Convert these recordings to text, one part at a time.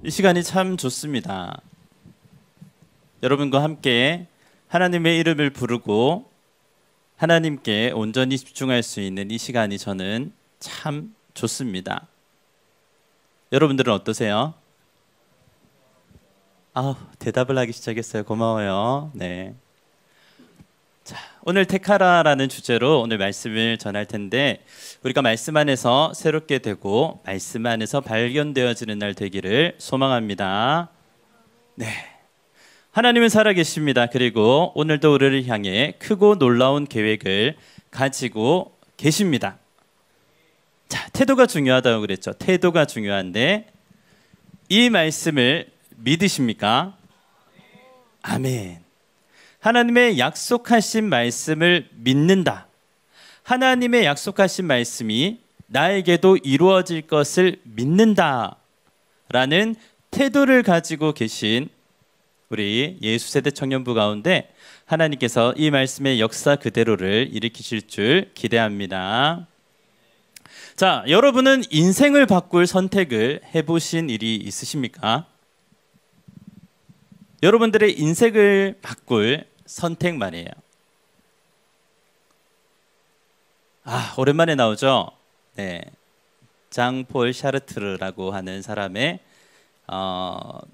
이 시간이 참 좋습니다. 여러분과 함께 하나님의 이름을 부르고 하나님께 온전히 집중할 수 있는 이 시간이 저는 참 좋습니다. 여러분들은 어떠세요? 대답을 하기 시작했어요. 고마워요. 네. 자, 오늘 택하라라는 주제로 오늘 말씀을 전할 텐데, 우리가 말씀 안에서 새롭게 되고 말씀 안에서 발견되어지는 날 되기를 소망합니다. 네. 하나님은 살아계십니다. 그리고 오늘도 우리를 향해 크고 놀라운 계획을 가지고 계십니다. 자, 태도가 중요하다고 그랬죠. 태도가 중요한데 이 말씀을 믿으십니까? 아멘. 하나님의 약속하신 말씀을 믿는다. 하나님의 약속하신 말씀이 나에게도 이루어질 것을 믿는다. 라는 태도를 가지고 계신 우리 예수세대 청년부 가운데 하나님께서 이 말씀의 역사 그대로를 일으키실 줄 기대합니다. 자, 여러분은 인생을 바꿀 선택을 해보신 일이 있으십니까? 여러분들의 인생을 바꿀 선택 말이에요. 오랜만에 나오죠? 네. 장폴 샤르트르라고 하는 사람의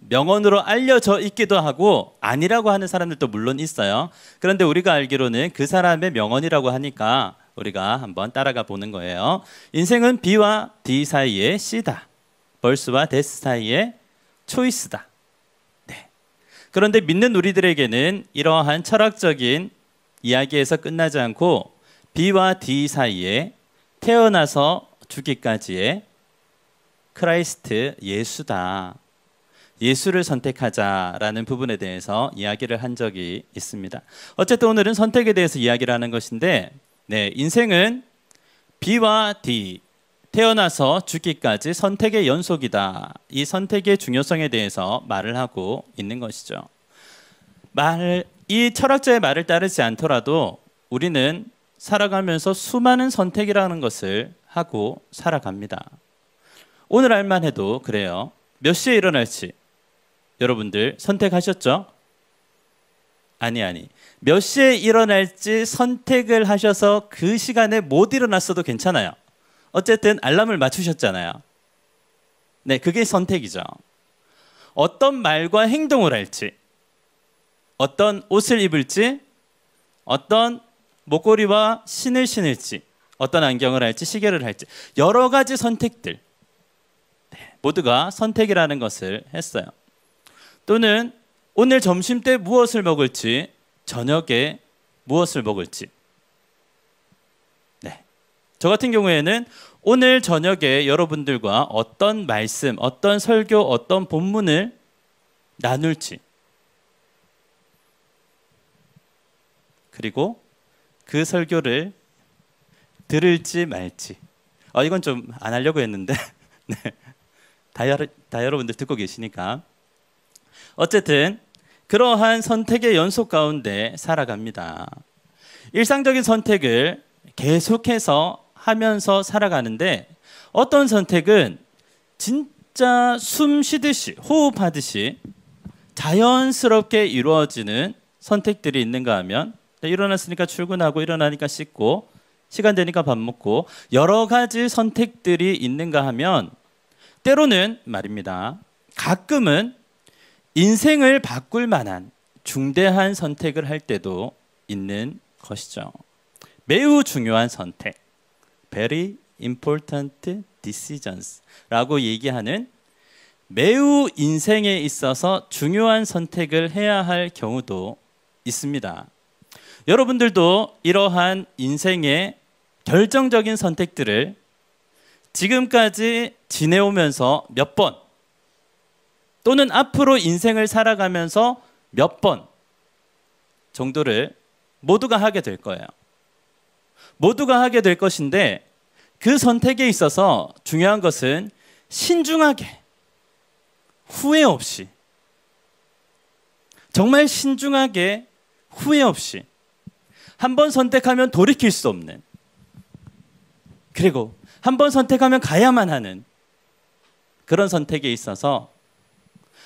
명언으로 알려져 있기도 하고 아니라고 하는 사람들도 물론 있어요. 그런데 우리가 알기로는 그 사람의 명언이라고 하니까 우리가 한번 따라가 보는 거예요. 인생은 B와 D 사이의 C다. 벌스와 데스 사이의 초이스다. 네. 그런데 믿는 우리들에게는 이러한 철학적인 이야기에서 끝나지 않고 B와 D 사이에 태어나서 죽기까지의 크라이스트, 예수다. 예수를 선택하자라는 부분에 대해서 이야기를 한 적이 있습니다. 어쨌든 오늘은 선택에 대해서 이야기를 하는 것인데, 네, 인생은 B와 D, 태어나서 죽기까지 선택의 연속이다. 이 선택의 중요성에 대해서 말을 하고 있는 것이죠. 이 철학자의 말을 따르지 않더라도 우리는 살아가면서 수많은 선택이라는 것을 하고 살아갑니다. 오늘 알만 해도 그래요. 몇 시에 일어날지 여러분들 선택하셨죠? 아니. 몇 시에 일어날지 선택을 하셔서 그 시간에 못 일어났어도 괜찮아요. 어쨌든 알람을 맞추셨잖아요. 네, 그게 선택이죠. 어떤 말과 행동을 할지, 어떤 옷을 입을지, 어떤 목걸이와 신을 신을지, 어떤 안경을 할지, 시계를 할지, 여러 가지 선택들, 모두가 선택이라는 것을 했어요. 또는 오늘 점심 때 무엇을 먹을지, 저녁에 무엇을 먹을지. 네. 저 같은 경우에는 오늘 저녁에 여러분들과 어떤 말씀, 어떤 설교, 어떤 본문을 나눌지, 그리고 그 설교를 들을지 말지. 이건 좀 안 하려고 했는데 네. 다 여러분들 듣고 계시니까. 어쨌든 그러한 선택의 연속 가운데 살아갑니다. 일상적인 선택을 계속해서 하면서 살아가는데 어떤 선택은 진짜 숨 쉬듯이 호흡하듯이 자연스럽게 이루어지는 선택들이 있는가 하면 일어났으니까 출근하고 일어나니까 씻고 시간 되니까 밥 먹고 여러 가지 선택들이 있는가 하면 때로는 말입니다. 가끔은 인생을 바꿀 만한 중대한 선택을 할 때도 있는 것이죠. 매우 중요한 선택, very important decisions 라고 얘기하는 매우 인생에 있어서 중요한 선택을 해야 할 경우도 있습니다. 여러분들도 이러한 인생의 결정적인 선택들을 지금까지 지내오면서 몇 번, 또는 앞으로 인생을 살아가면서 몇 번 정도를 모두가 하게 될 거예요. 모두가 하게 될 것인데 그 선택에 있어서 중요한 것은 신중하게, 후회 없이, 정말 신중하게 후회 없이 한 번 선택하면 돌이킬 수 없는, 그리고 한 번 선택하면 가야만 하는 그런 선택에 있어서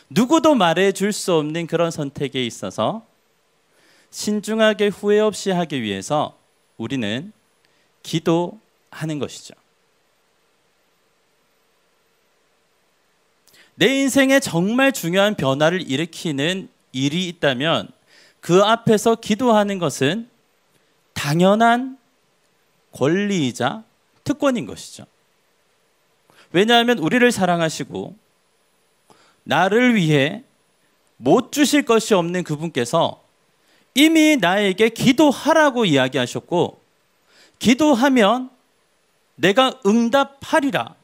누구도 말해줄 수 없는 그런 선택에 있어서 신중하게 후회 없이 하기 위해서 우리는 기도하는 것이죠. 내 인생에 정말 중요한 변화를 일으키는 일이 있다면 그 앞에서 기도하는 것은 당연한 권리이자 특권인 것이죠. 왜냐하면 우리를 사랑하시고 나를 위해 못 주실 것이 없는 그분께서 이미 나에게 기도하라고 이야기하셨고, 기도하면 내가 응답하리라,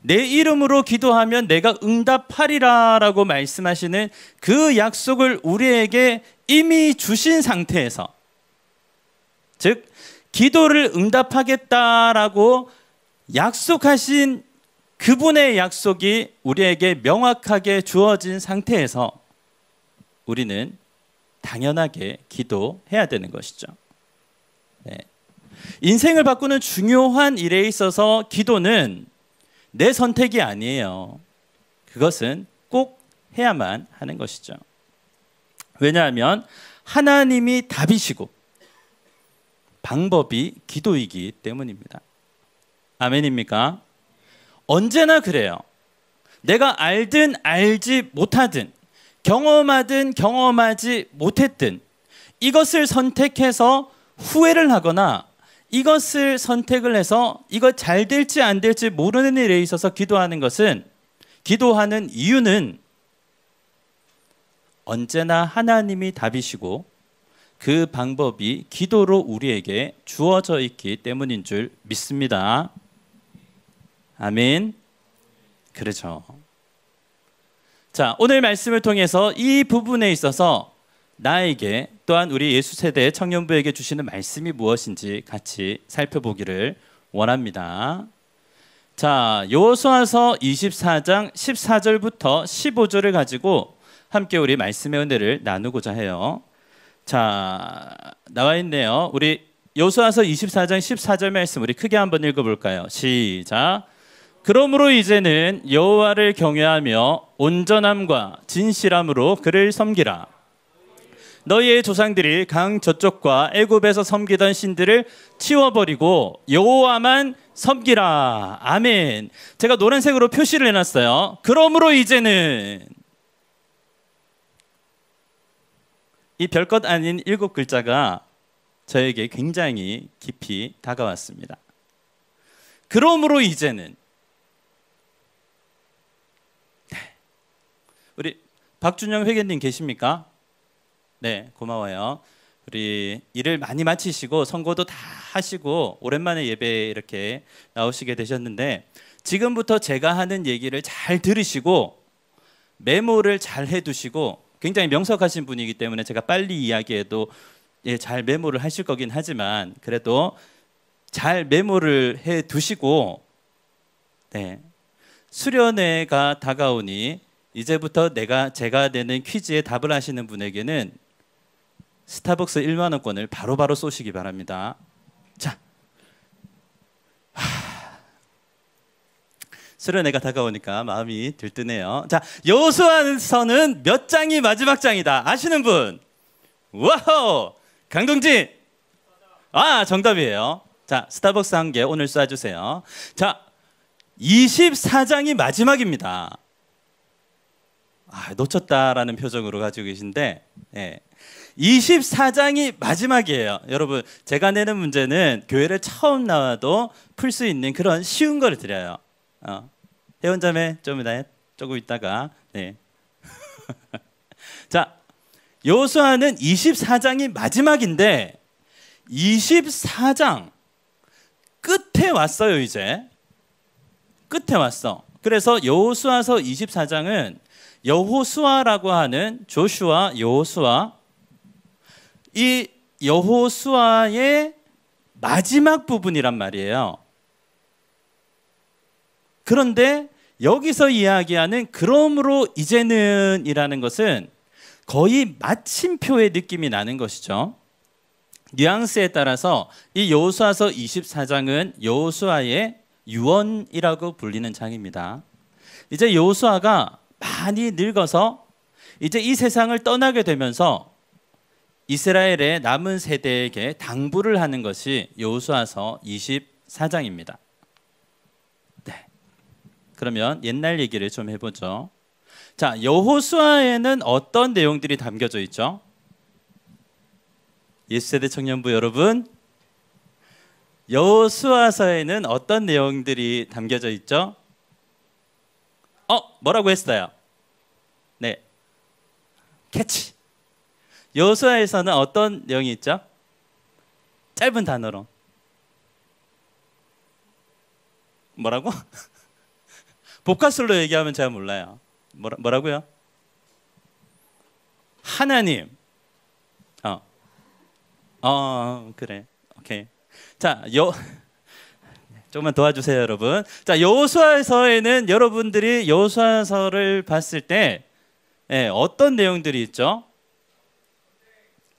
내 이름으로 기도하면 내가 응답하리라 라고 말씀하시는 그 약속을 우리에게 이미 주신 상태에서, 즉 기도를 응답하겠다라고 약속하신 그분의 약속이 우리에게 명확하게 주어진 상태에서 우리는 당연하게 기도해야 되는 것이죠. 네. 인생을 바꾸는 중요한 일에 있어서 기도는 내 선택이 아니에요. 그것은 꼭 해야만 하는 것이죠. 왜냐하면 하나님이 답이시고 방법이 기도이기 때문입니다. 아멘입니까? 언제나 그래요. 내가 알든 알지 못하든, 경험하든 경험하지 못했든, 이것을 선택해서 후회를 하거나 이것을 선택을 해서 이거 잘 될지 안 될지 모르는 일에 있어서 기도하는 이유는 언제나 하나님이 답이시고 그 방법이 기도로 우리에게 주어져 있기 때문인 줄 믿습니다. 아멘. 그렇죠. 자, 오늘 말씀을 통해서 이 부분에 있어서 나에게 또한 우리 예수 세대 청년부에게 주시는 말씀이 무엇인지 같이 살펴보기를 원합니다. 자, 여호수아서 24장 14절부터 15절을 가지고 함께 우리 말씀의 은혜를 나누고자 해요. 자, 나와 있네요. 우리 여호수아서 24장 14절 말씀 우리 크게 한번 읽어볼까요? 시작. 그러므로 이제는 여호와를 경외하며 온전함과 진실함으로 그를 섬기라. 너희의 조상들이 강 저쪽과 애굽에서 섬기던 신들을 치워버리고 여호와만 섬기라. 아멘. 제가 노란색으로 표시를 해놨어요. 그러므로 이제는, 이 별것 아닌 7글자가 저에게 굉장히 깊이 다가왔습니다. 그러므로 이제는. 네. 우리 박준영 회계님 계십니까? 네, 고마워요. 우리 일을 많이 마치시고 선거도 다 하시고 오랜만에 예배에 이렇게 나오시게 되셨는데, 지금부터 제가 하는 얘기를 잘 들으시고 메모를 잘 해두시고, 굉장히 명석하신 분이기 때문에 제가 빨리 이야기해도 잘 메모를 하실 거긴 하지만 그래도 잘 메모를 해두시고, 네, 수련회가 다가오니 이제부터 제가 내는 퀴즈에 답을 하시는 분에게는 스타벅스 1만 원권을 바로바로 쏘시기 바랍니다. 자, 수련회가 다가오니까 마음이 들뜨네요. 자, 여호수아서는 몇 장이 마지막 장이다 아시는 분? 와우! 강동진! 아, 정답이에요. 자, 스타벅스 한 개 오늘 쏴주세요. 자, 24장이 마지막입니다. 아, 놓쳤다라는 표정으로 가지고 계신데, 네. 24장이 마지막이에요. 여러분, 제가 내는 문제는 교회를 처음 나와도 풀 수 있는 그런 쉬운 거를 드려요. 회원자매 조금 있다가, 네. 자, 여호수아는 24장이 마지막인데 24장 끝에 왔어요. 이제 끝에 왔어. 그래서 여호수아서 24장은 여호수아라고 하는 조슈아, 여호수아, 이 여호수아의 마지막 부분이란 말이에요. 그런데 여기서 이야기하는 그러므로 이제는 이라는 것은 거의 마침표의 느낌이 나는 것이죠. 뉘앙스에 따라서 이 여호수아서 24장은 여호수아의 유언이라고 불리는 장입니다. 이제 여호수아가 많이 늙어서 이제 이 세상을 떠나게 되면서 이스라엘의 남은 세대에게 당부를 하는 것이 여호수아서 24장입니다. 네. 그러면 옛날 얘기를 좀 해보죠. 자, 여호수아에는 어떤 내용들이 담겨져 있죠? 예수세대 청년부 여러분, 여호수아서에는 어떤 내용들이 담겨져 있죠? 뭐라고 했어요? 네, 캐치. 여호수아에서는 어떤 내용이 있죠? 짧은 단어로 뭐라고? 복화술로 얘기하면 제가 몰라요. 뭐라고요? 하나님. 그래. 오케이. 자, 조금만 도와주세요, 여러분. 자, 여호수아서에는 여러분들이 여호수아서를 봤을 때 어떤 내용들이 있죠?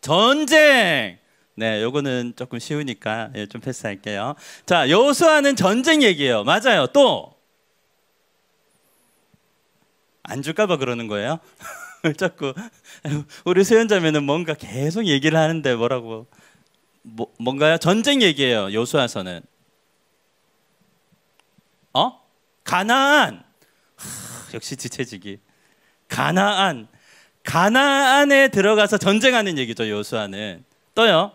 전쟁. 네, 요거는 조금 쉬우니까 좀 패스할게요. 자, 여호수아는 전쟁 얘기예요. 맞아요. 또 안 줄까봐 그러는 거예요? 자꾸 우리 수연자매는 뭔가 계속 얘기를 하는데 뭐라고? 뭔가요? 전쟁 얘기예요. 여호수아서는. 가나안. 역시 지체지기. 가나안에 들어가서 전쟁하는 얘기죠. 여호수아는. 또요.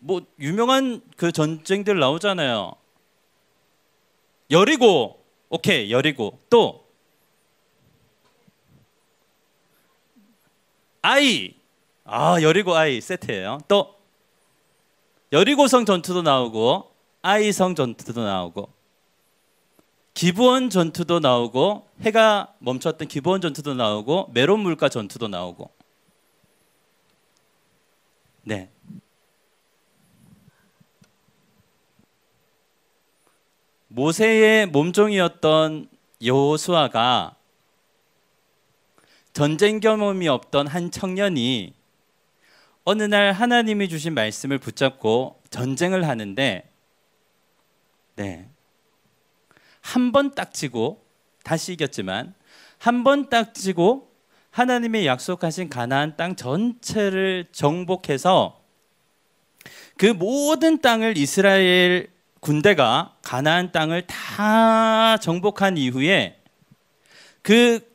뭐 유명한 그 전쟁들 나오잖아요. 여리고. 오케이, 여리고. 또 아이. 여리고 아이 세트예요. 또 여리고성 전투도 나오고 아이성 전투도 나오고 기브온 전투도 나오고 해가 멈췄던 기브온 전투도 나오고 메론 물가 전투도 나오고. 네. 모세의 몸종이었던 여호수아가 전쟁 경험이 없던 한 청년이 어느 날 하나님이 주신 말씀을 붙잡고 전쟁을 하는데, 네, 한 번 딱 지고 다시 이겼지만 한 번 딱 지고 하나님의 약속하신 가나안 땅 전체를 정복해서 그 모든 땅을 이스라엘 군대가 가나안 땅을 다 정복한 이후에 그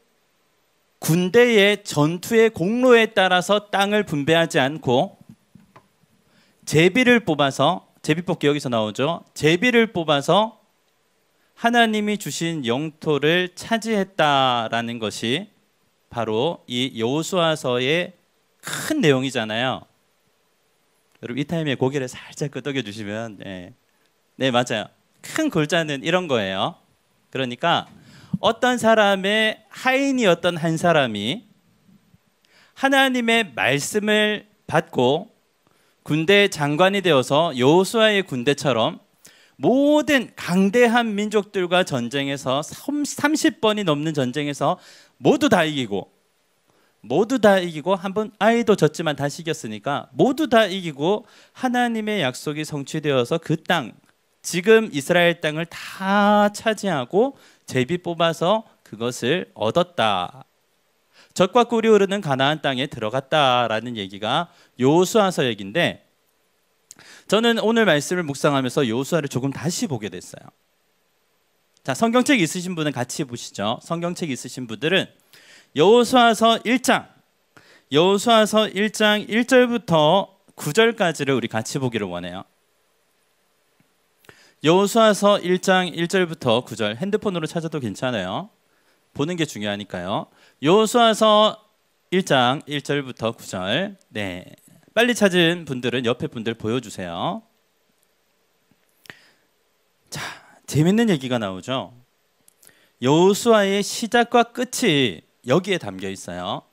군대의 전투의 공로에 따라서 땅을 분배하지 않고 제비를 뽑아서, 제비뽑기 여기서 나오죠. 제비를 뽑아서 하나님이 주신 영토를 차지했다라는 것이 바로 이 여호수아서의 큰 내용이잖아요. 여러분 이 타임에 고개를 살짝 끄덕여 주시면 네, 맞아요. 큰 골자는 이런 거예요. 그러니까 어떤 사람의 하인이었던 한 사람이 하나님의 말씀을 받고 군대 장관이 되어서 여호수아의 군대처럼 모든 강대한 민족들과 전쟁에서 30번이 넘는 전쟁에서 모두 다 이기고 한 번 아이도 졌지만 다시 이겼으니까 모두 다 이기고 하나님의 약속이 성취되어서 그 땅, 지금 이스라엘 땅을 다 차지하고 제비 뽑아서 그것을 얻었다. 젖과 꿀이 흐르는 가나안 땅에 들어갔다라는 얘기가 여호수아서 얘기인데, 저는 오늘 말씀을 묵상하면서 여호수아를 조금 다시 보게 됐어요. 자, 성경책 있으신 분은 같이 보시죠. 성경책 있으신 분들은 여호수아서 1장 1절부터 9절까지를 우리 같이 보기를 원해요. 여호수아서 1장 1절부터 9절, 핸드폰으로 찾아도 괜찮아요. 보는 게 중요하니까요. 여호수아서 1장 1절부터 9절. 네, 빨리 찾은 분들은 옆에 분들 보여주세요. 자, 재밌는 얘기가 나오죠. 여호수아의 시작과 끝이 여기에 담겨 있어요.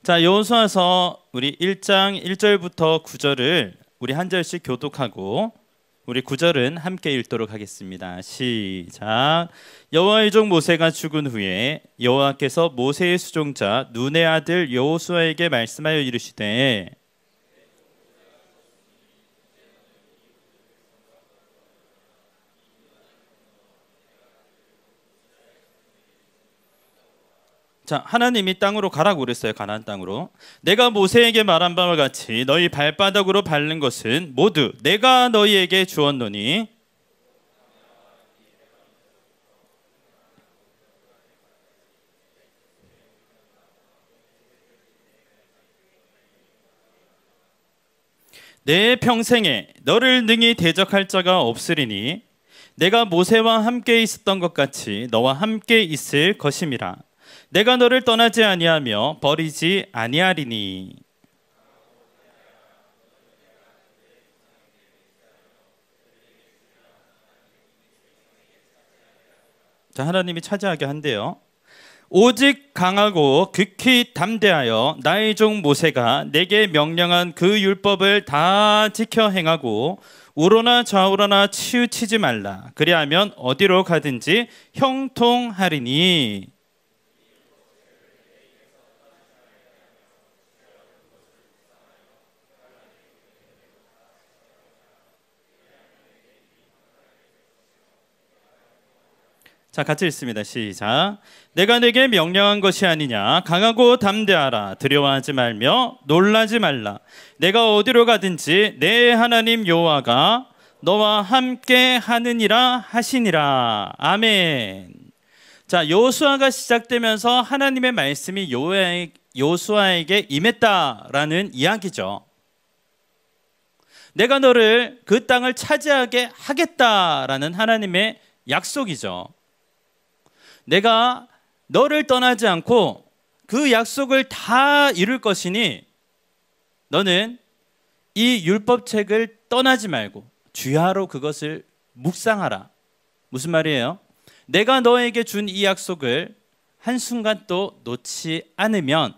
자, 여호수아서 우리 1장 1절부터 9절을 우리 한 절씩 교독하고 우리 9절은 함께 읽도록 하겠습니다. 시작. 여호와의 종 모세가 죽은 후에 여호와께서 모세의 수종자 눈의 아들 여호수아에게 말씀하여 이르시되, 자, 하나님이 땅으로 가라고 그랬어요. 가나안 땅으로. 내가 모세에게 말한 바와 같이 너희 발바닥으로 밟는 것은 모두 내가 너희에게 주었노니 내 평생에 너를 능히 대적할 자가 없으리니 내가 모세와 함께 있었던 것 같이 너와 함께 있을 것임이라. 내가 너를 떠나지 아니하며 버리지 아니하리니. 자, 하나님이 차지하게 한대요. 오직 강하고 극히 담대하여 나의 종 모세가 내게 명령한 그 율법을 다 지켜 행하고 우로나 좌우로나 치우치지 말라. 그리하면 어디로 가든지 형통하리니. 자, 같이 읽습니다. 시작. 내가 내게 명령한 것이 아니냐. 강하고 담대하라. 두려워하지 말며 놀라지 말라. 내가 어디로 가든지 내 하나님 여호와가 너와 함께 하느니라 하시니라. 아멘. 자, 여호수아가 시작되면서 하나님의 말씀이 여호수아에게 임했다라는 이야기죠. 내가 너를 그 땅을 차지하게 하겠다라는 하나님의 약속이죠. 내가 너를 떠나지 않고 그 약속을 다 이룰 것이니 너는 이 율법책을 떠나지 말고 주야로 그것을 묵상하라. 무슨 말이에요? 내가 너에게 준 이 약속을 한순간도 놓지 않으면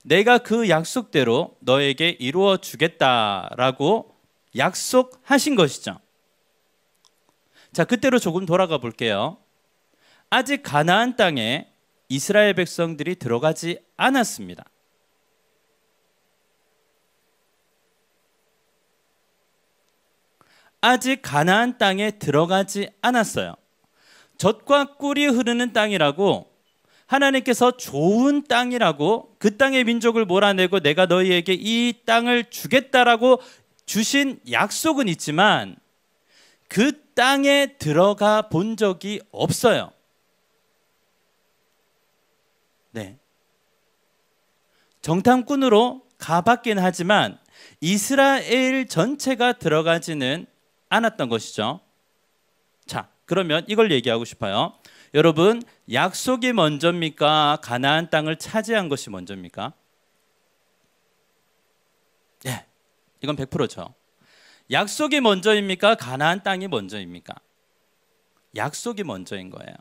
내가 그 약속대로 너에게 이루어 주겠다라고 약속하신 것이죠. 자, 그때로 조금 돌아가 볼게요. 아직 가나안 땅에 이스라엘 백성들이 들어가지 않았습니다. 아직 가나안 땅에 들어가지 않았어요. 젖과 꿀이 흐르는 땅이라고 하나님께서 좋은 땅이라고 그 땅의 민족을 몰아내고 내가 너희에게 이 땅을 주겠다라고 주신 약속은 있지만 그 땅에 들어가 본 적이 없어요. 네. 정탐꾼으로 가봤긴 하지만 이스라엘 전체가 들어가지는 않았던 것이죠. 자, 그러면 이걸 얘기하고 싶어요. 여러분, 약속이 먼저입니까? 가나안 땅을 차지한 것이 먼저입니까? 네, 이건 100%죠. 약속이 먼저입니까? 가나안 땅이 먼저입니까? 약속이 먼저인 거예요.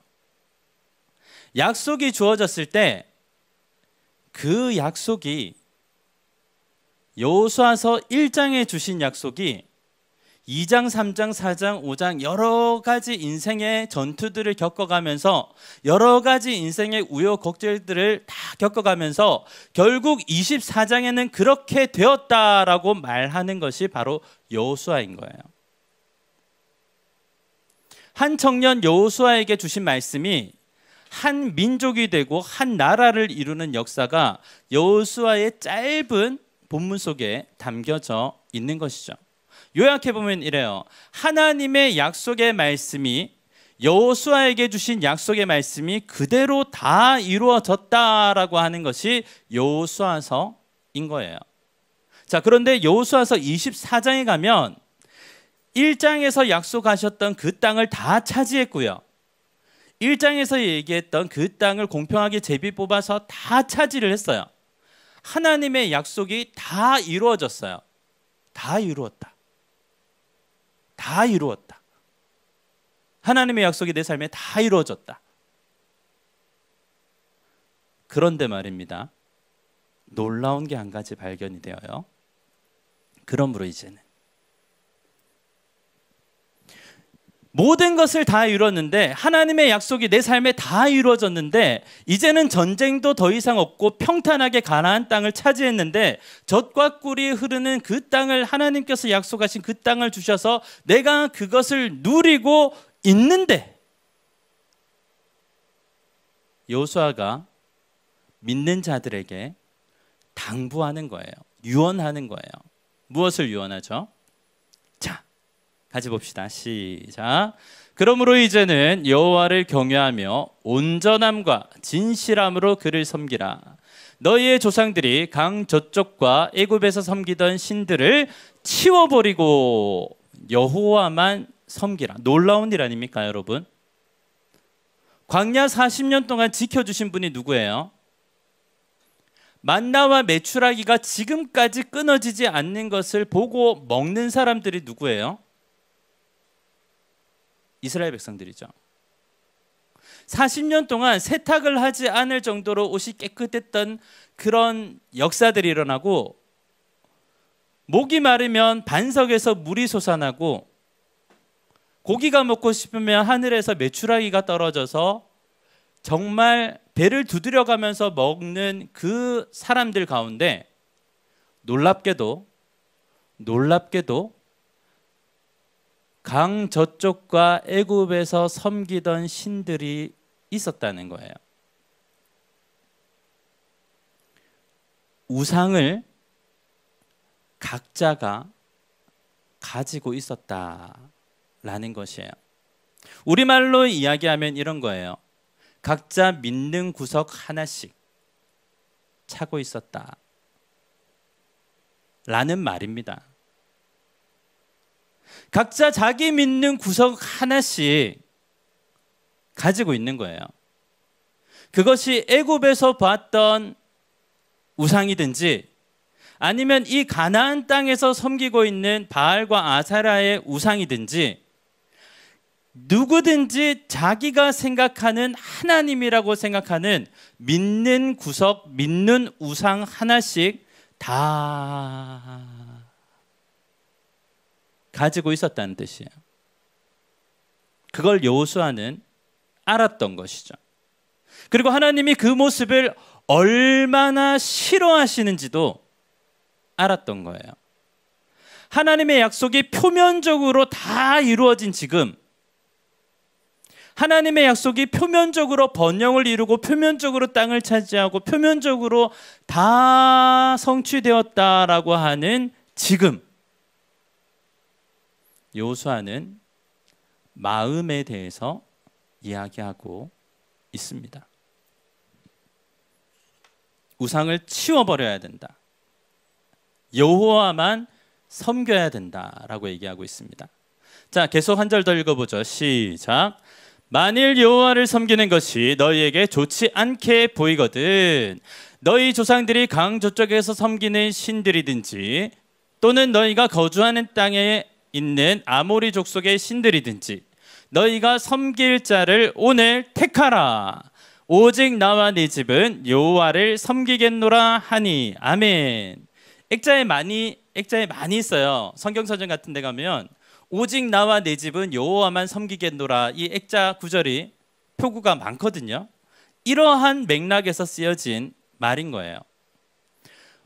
약속이 주어졌을 때 그 약속이 여호수아서 1장에 주신 약속이 2장, 3장, 4장, 5장 여러 가지 인생의 전투들을 겪어가면서 여러 가지 인생의 우여곡절들을 다 겪어가면서 결국 24장에는 그렇게 되었다라고 말하는 것이 바로 여호수아인 거예요. 한 청년 여호수아에게 주신 말씀이 한 민족이 되고 한 나라를 이루는 역사가 여호수아의 짧은 본문 속에 담겨져 있는 것이죠. 요약해보면 이래요. 하나님의 약속의 말씀이 여호수아에게 주신 약속의 말씀이 그대로 다 이루어졌다라고 하는 것이 여호수아서인 거예요. 자, 그런데 여호수아서 24장에 가면 1장에서 약속하셨던 그 땅을 다 차지했고요. 1장에서 얘기했던 그 땅을 공평하게 제비 뽑아서 다 차지를 했어요. 하나님의 약속이 다 이루어졌어요. 다 이루었다. 다 이루었다. 하나님의 약속이 내 삶에 다 이루어졌다. 그런데 말입니다. 놀라운 게 한 가지 발견이 되어요. 그러므로 이제는 모든 것을 다 이뤘는데 하나님의 약속이 내 삶에 다 이루어졌는데 이제는 전쟁도 더 이상 없고 평탄하게 가나안 땅을 차지했는데 젖과 꿀이 흐르는 그 땅을 하나님께서 약속하신 그 땅을 주셔서 내가 그것을 누리고 있는데 여호수아가 믿는 자들에게 당부하는 거예요. 유언하는 거예요. 무엇을 유언하죠? 자, 같이 봅시다. 시작. 그러므로 이제는 여호와를 경외하며 온전함과 진실함으로 그를 섬기라. 너희의 조상들이 강 저쪽과 애굽에서 섬기던 신들을 치워버리고 여호와만 섬기라. 놀라운 일 아닙니까, 여러분? 광야 40년 동안 지켜주신 분이 누구예요? 만나와 메추라기가 지금까지 끊어지지 않는 것을 보고 먹는 사람들이 누구예요? 이스라엘 백성들이죠. 40년 동안 세탁을 하지 않을 정도로 옷이 깨끗했던 그런 역사들이 일어나고, 목이 마르면 반석에서 물이 솟아나고, 고기가 먹고 싶으면 하늘에서 메추라기가 떨어져서 정말 배를 두드려가면서 먹는 그 사람들 가운데 놀랍게도 강 저쪽과 애굽에서 섬기던 신들이 있었다는 거예요. 우상을 각자가 가지고 있었다라는 것이에요. 우리말로 이야기하면 이런 거예요. 각자 믿는 구석 하나씩 차고 있었다 라는 말입니다. 각자 자기 믿는 구석 하나씩 가지고 있는 거예요. 그것이 애굽에서 봤던 우상이든지 아니면 이 가나안 땅에서 섬기고 있는 바알과 아세라의 우상이든지, 누구든지 자기가 생각하는 하나님이라고 생각하는 믿는 구석, 믿는 우상 하나씩 다 가지고 있었다는 뜻이에요. 그걸 여호수아는 알았던 것이죠. 그리고 하나님이 그 모습을 얼마나 싫어하시는지도 알았던 거예요. 하나님의 약속이 표면적으로 다 이루어진 지금, 하나님의 약속이 표면적으로 번영을 이루고 표면적으로 땅을 차지하고 표면적으로 다 성취되었다라고 하는 지금, 여호수아는 마음에 대해서 이야기하고 있습니다. 우상을 치워버려야 된다. 여호와만 섬겨야 된다라고 얘기하고 있습니다. 자, 계속 한 절 더 읽어보죠. 시작. 만일 여호와를 섬기는 것이 너희에게 좋지 않게 보이거든 너희 조상들이 강 저쪽에서 섬기는 신들이든지 또는 너희가 거주하는 땅에 있는 아모리 족속의 신들이든지 너희가 섬길 자를 오늘 택하라. 오직 나와 네 집은 여호와를 섬기겠노라 하니. 아멘. 액자에 많이 있어요. 성경서점 같은 데 가면 오직 나와 내 집은 여호와만 섬기겠노라, 이 액자 구절이 표구가 많거든요. 이러한 맥락에서 쓰여진 말인 거예요.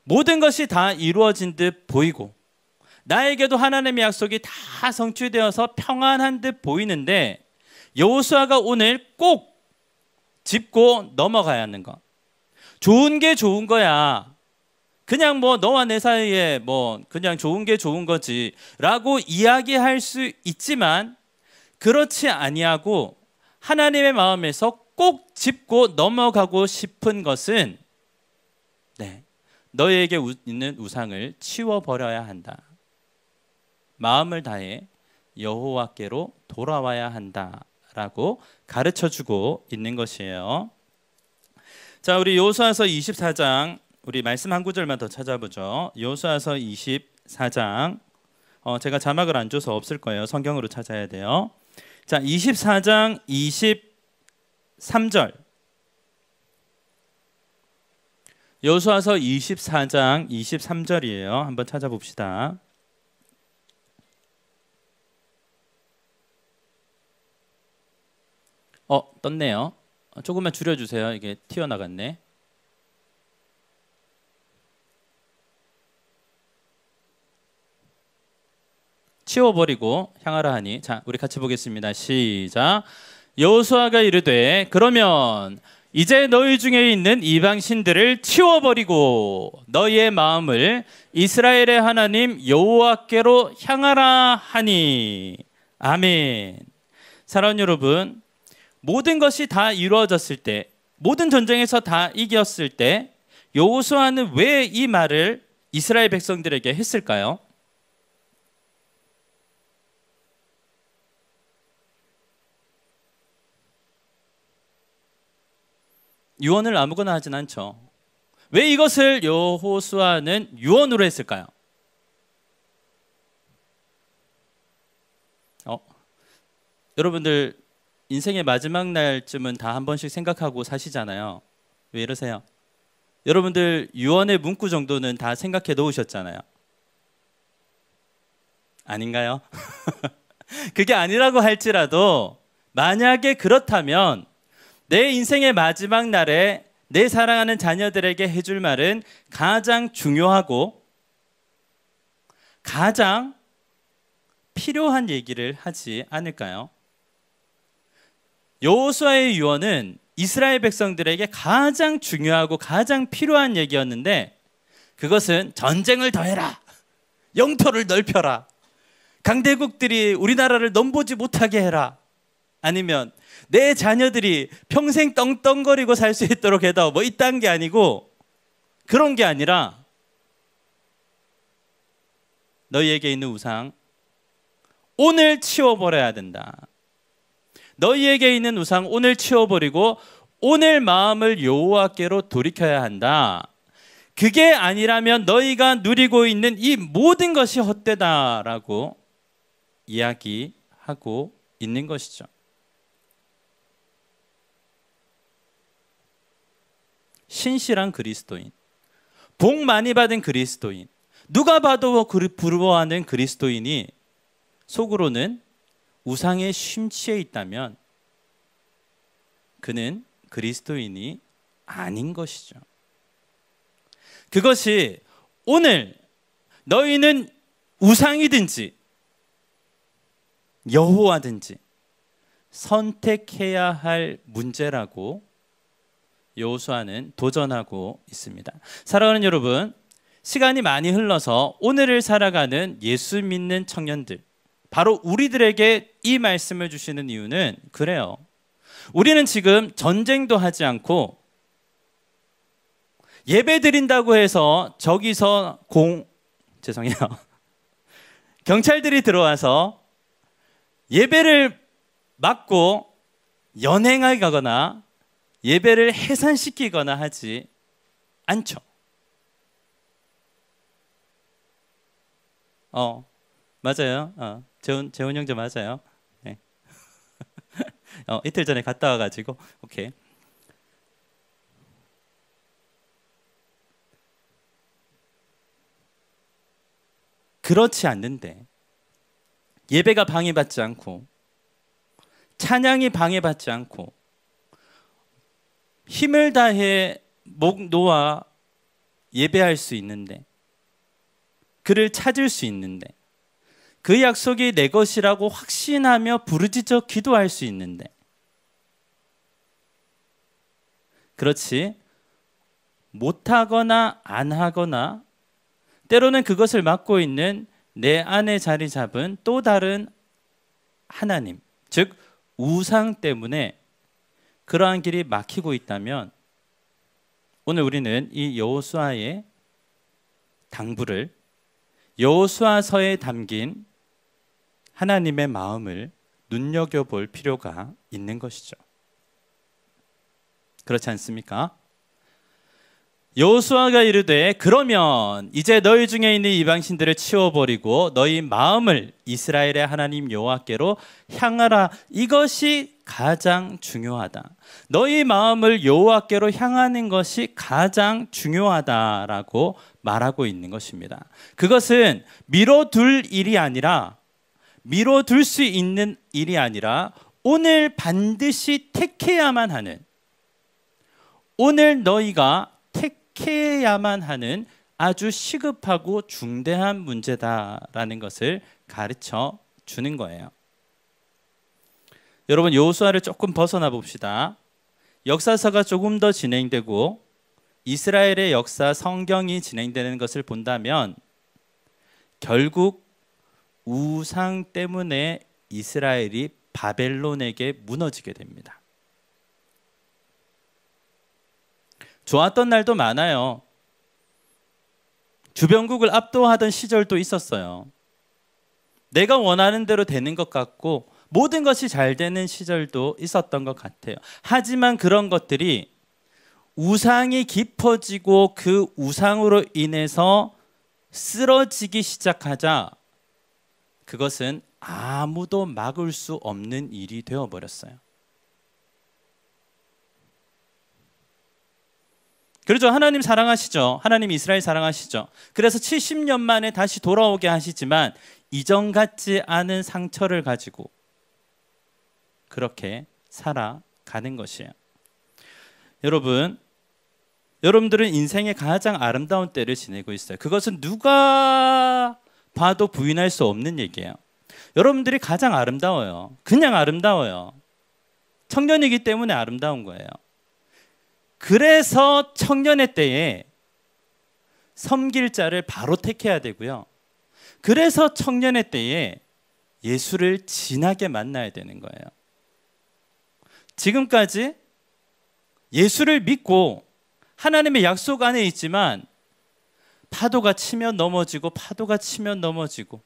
모든 것이 다 이루어진 듯 보이고 나에게도 하나님의 약속이 다 성취되어서 평안한 듯 보이는데, 여호수아가 오늘 꼭 짚고 넘어가야 하는 거, 좋은 게 좋은 거야, 그냥 뭐 너와 내 사이에 뭐 그냥 좋은 게 좋은 거지 라고 이야기할 수 있지만, 그렇지 아니하고 하나님의 마음에서 꼭 짚고 넘어가고 싶은 것은, 너희에게 있는 우상을 치워버려야 한다. 마음을 다해 여호와께로 돌아와야 한다라고 가르쳐주고 있는 것이에요. 자, 우리 여호수아서 24장 우리 말씀 한 구절만 더 찾아보죠. 여호수아서 24장 제가 자막을 안 줘서 없을 거예요. 성경으로 찾아야 돼요. 자, 24장 23절. 여호수아서 24장 23절이에요. 한번 찾아봅시다. 떴네요. 조금만 줄여주세요. 이게 튀어나갔네. 치워버리고 향하라 하니. 자, 우리 같이 보겠습니다. 시작. 여호수아가 이르되 그러면 이제 너희 중에 있는 이방신들을 치워버리고 너희의 마음을 이스라엘의 하나님 여호와께로 향하라 하니. 아멘. 사랑하는 여러분, 모든 것이 다 이루어졌을 때, 모든 전쟁에서 다 이겼을 때 여호수아는 왜 이 말을 이스라엘 백성들에게 했을까요? 유언을 아무거나 하진 않죠. 왜 이것을 여호수아는 유언으로 했을까요? 여러분들 인생의 마지막 날쯤은 다 한 번씩 생각하고 사시잖아요. 왜 이러세요? 여러분들 유언의 문구 정도는 다 생각해 놓으셨잖아요. 아닌가요? 그게 아니라고 할지라도 만약에 그렇다면 내 인생의 마지막 날에 내 사랑하는 자녀들에게 해줄 말은 가장 중요하고 가장 필요한 얘기를 하지 않을까요? 여호수아의 유언은 이스라엘 백성들에게 가장 중요하고 가장 필요한 얘기였는데, 그것은 전쟁을 더해라, 영토를 넓혀라, 강대국들이 우리나라를 넘보지 못하게 해라, 아니면 내 자녀들이 평생 떵떵거리고 살 수 있도록 해다, 뭐 이딴 게 아니고, 그런 게 아니라 너희에게 있는 우상 오늘 치워버려야 된다. 너희에게 있는 우상 오늘 치워버리고 오늘 마음을 여호와께로 돌이켜야 한다. 그게 아니라면 너희가 누리고 있는 이 모든 것이 헛되다라고 이야기하고 있는 것이죠. 신실한 그리스도인, 복 많이 받은 그리스도인, 누가 봐도 부러워하는 그리스도인이 속으로는 우상에 심취해 있다면 그는 그리스도인이 아닌 것이죠. 그것이 오늘 너희는 우상이든지 여호와든지 선택해야 할 문제라고 여호수아는 도전하고 있습니다. 사랑하는 여러분, 시간이 많이 흘러서 오늘을 살아가는 예수 믿는 청년들, 바로 우리들에게 이 말씀을 주시는 이유는 그래요. 우리는 지금 전쟁도 하지 않고 예배 드린다고 해서 저기서 죄송해요. 경찰들이 들어와서 예배를 막고 연행하게 가거나 예배를 해산시키거나 하지 않죠. 맞아요. 재훈 형제 맞아요. 네. 이틀 전에 갔다 와가지고 오케이. 그렇지 않는데 예배가 방해받지 않고 찬양이 방해받지 않고 힘을 다해 목 놓아 예배할 수 있는데, 그를 찾을 수 있는데, 그 약속이 내 것이라고 확신하며 부르짖어 기도할 수 있는데, 그렇지 못하거나 안 하거나 때로는 그것을 막고 있는 내 안에 자리 잡은 또 다른 하나님, 즉 우상 때문에 그러한 길이 막히고 있다면, 오늘 우리는 이 여호수아의 당부를, 여호수아서에 담긴 하나님의 마음을 눈여겨볼 필요가 있는 것이죠. 그렇지 않습니까? 여호수아가 이르되 그러면 이제 너희 중에 있는 이방신들을 치워버리고 너희 마음을 이스라엘의 하나님 여호와께로 향하라. 이것이 가장 중요하다. 너희 마음을 여호와께로 향하는 것이 가장 중요하다라고 말하고 있는 것입니다. 그것은 미뤄둘 일이 아니라, 미뤄둘 수 있는 일이 아니라 오늘 반드시 택해야만 하는, 오늘 너희가 택해야만 하는 아주 시급하고 중대한 문제다라는 것을 가르쳐 주는 거예요. 여러분, 여호수아를 조금 벗어나 봅시다. 역사서가 조금 더 진행되고 이스라엘의 역사 성경이 진행되는 것을 본다면 결국 우상 때문에 이스라엘이 바벨론에게 무너지게 됩니다. 좋았던 날도 많아요. 주변국을 압도하던 시절도 있었어요. 내가 원하는 대로 되는 것 같고 모든 것이 잘 되는 시절도 있었던 것 같아요. 하지만 그런 것들이 우상이 깊어지고 그 우상으로 인해서 쓰러지기 시작하자 그것은 아무도 막을 수 없는 일이 되어버렸어요. 그렇죠. 하나님 사랑하시죠. 하나님 이스라엘 사랑하시죠. 그래서 70년 만에 다시 돌아오게 하시지만 이전 같지 않은 상처를 가지고 그렇게 살아가는 것이에요. 여러분들은 인생의 가장 아름다운 때를 지내고 있어요. 그것은 누가 봐도 부인할 수 없는 얘기예요. 여러분들이 가장 아름다워요. 그냥 아름다워요. 청년이기 때문에 아름다운 거예요. 그래서 청년의 때에 섬길 자를 바로 택해야 되고요. 그래서 청년의 때에 예수를 진하게 만나야 되는 거예요. 지금까지 예수를 믿고 하나님의 약속 안에 있지만 파도가 치면 넘어지고 파도가 치면 넘어지고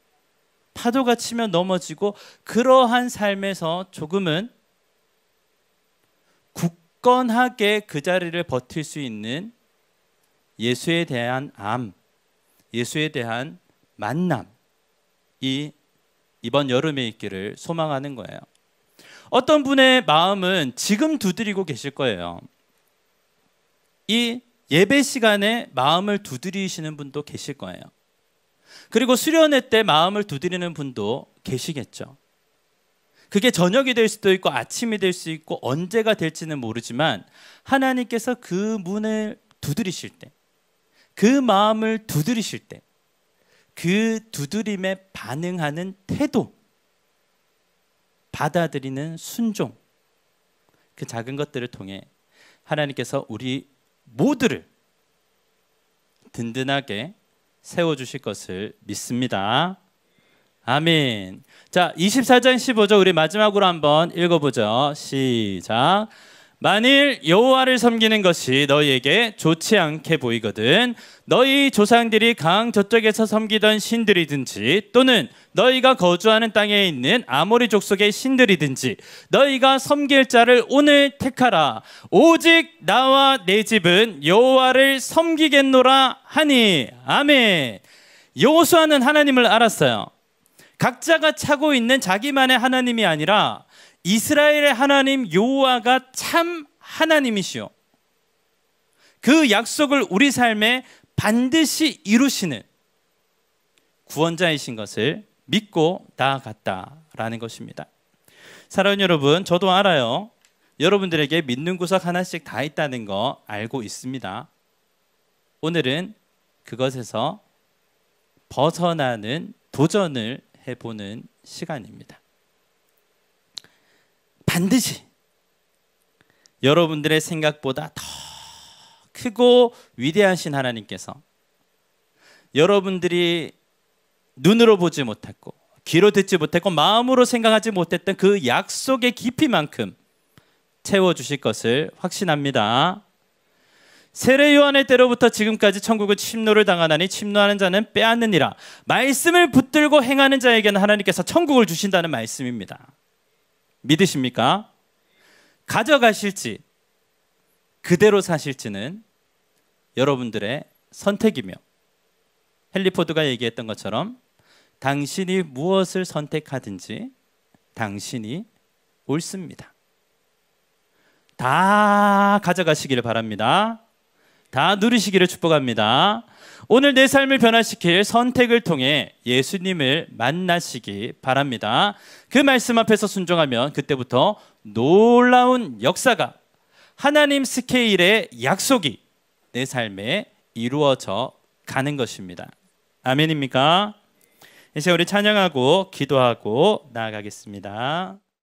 파도가 치면 넘어지고 그러한 삶에서 조금은 굳건하게 그 자리를 버틸 수 있는 예수에 대한 예수에 대한 만남이 이번 여름에 있기를 소망하는 거예요. 어떤 분의 마음은 지금 두드리고 계실 거예요. 이 예배 시간에 마음을 두드리시는 분도 계실 거예요. 그리고 수련회 때 마음을 두드리는 분도 계시겠죠. 그게 저녁이 될 수도 있고 아침이 될 수 있고 언제가 될지는 모르지만 하나님께서 그 문을 두드리실 때, 그 마음을 두드리실 때, 그 두드림에 반응하는 태도, 받아들이는 순종, 그 작은 것들을 통해 하나님께서 우리 모두를 든든하게 세워주실 것을 믿습니다. 아멘. 자, 24장 15절 우리 마지막으로 한번 읽어보죠. 시작. 만일 여호와를 섬기는 것이 너희에게 좋지 않게 보이거든 너희 조상들이 강 저쪽에서 섬기던 신들이든지 또는 너희가 거주하는 땅에 있는 아모리 족속의 신들이든지 너희가 섬길 자를 오늘 택하라. 오직 나와 내 집은 여호와를 섬기겠노라 하니. 아멘. 여호수아는 하나님을 알았어요. 각자가 차고 있는 자기만의 하나님이 아니라 이스라엘의 하나님 여호와가 참 하나님이시오. 그 약속을 우리 삶에 반드시 이루시는 구원자이신 것을 믿고 나아갔다라는 것입니다. 사랑하는 여러분, 저도 알아요. 여러분들에게 믿는 구석 하나씩 다 있다는 거 알고 있습니다. 오늘은 그것에서 벗어나는 도전을 해보는 시간입니다. 반드시 여러분들의 생각보다 더 크고 위대하신 하나님께서 여러분들이 눈으로 보지 못했고 귀로 듣지 못했고 마음으로 생각하지 못했던 그 약속의 깊이만큼 채워주실 것을 확신합니다. 세례 요한의 때로부터 지금까지 천국은 침노를 당하나니 침노하는 자는 빼앗느니라. 말씀을 붙들고 행하는 자에게는 하나님께서 천국을 주신다는 말씀입니다. 믿으십니까? 가져가실지 그대로 사실지는 여러분들의 선택이며 헨리 포드가 얘기했던 것처럼 당신이 무엇을 선택하든지 당신이 옳습니다. 다 가져가시기를 바랍니다. 다 누리시기를 축복합니다. 오늘 내 삶을 변화시킬 선택을 통해 예수님을 만나시기 바랍니다. 그 말씀 앞에서 순종하면 그때부터 놀라운 역사가 하나님 스케일의 약속이 내 삶에 이루어져 가는 것입니다. 아멘입니까? 이제 우리 찬양하고 기도하고 나아가겠습니다.